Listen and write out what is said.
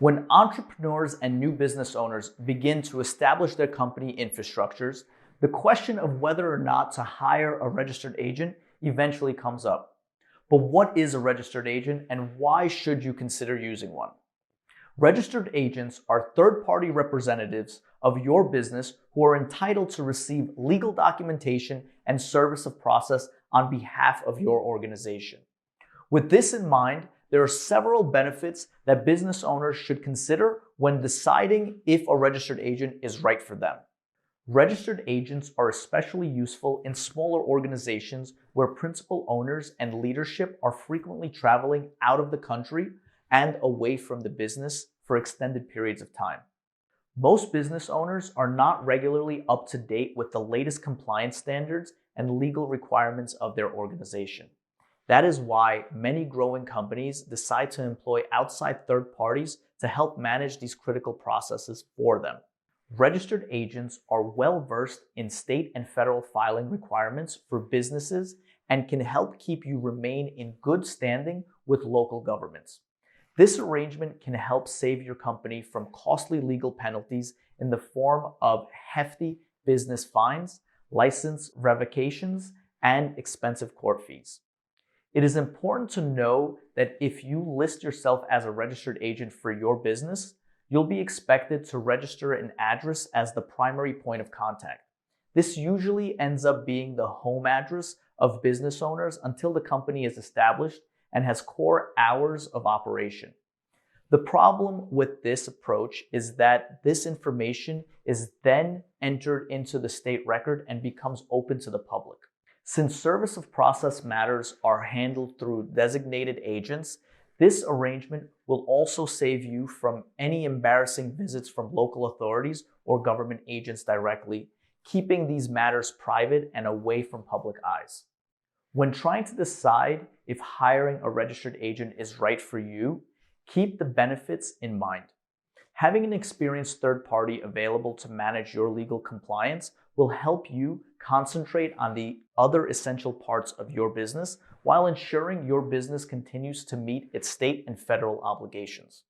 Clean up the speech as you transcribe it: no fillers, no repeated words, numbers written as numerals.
When entrepreneurs and new business owners begin to establish their company infrastructures, the question of whether or not to hire a registered agent eventually comes up. But what is a registered agent and why should you consider using one? Registered agents are third-party representatives of your business who are entitled to receive legal documentation and service of process on behalf of your organization. With this in mind, there are several benefits that business owners should consider when deciding if a registered agent is right for them. Registered agents are especially useful in smaller organizations where principal owners and leadership are frequently traveling out of the country and away from the business for extended periods of time. Most business owners are not regularly up to date with the latest compliance standards and legal requirements of their organization. That is why many growing companies decide to employ outside third parties to help manage these critical processes for them. Registered agents are well versed in state and federal filing requirements for businesses and can help keep you remain in good standing with local governments. This arrangement can help save your company from costly legal penalties in the form of hefty business fines, license revocations, and expensive court fees. It is important to know that if you list yourself as a registered agent for your business, you'll be expected to register an address as the primary point of contact. This usually ends up being the home address of business owners until the company is established and has core hours of operation. The problem with this approach is that this information is then entered into the state record and becomes open to the public. Since service of process matters are handled through designated agents, this arrangement will also save you from any embarrassing visits from local authorities or government agents directly, keeping these matters private and away from public eyes. When trying to decide if hiring a registered agent is right for you, keep the benefits in mind. Having an experienced third party available to manage your legal compliance will help you concentrate on the other essential parts of your business while ensuring your business continues to meet its state and federal obligations.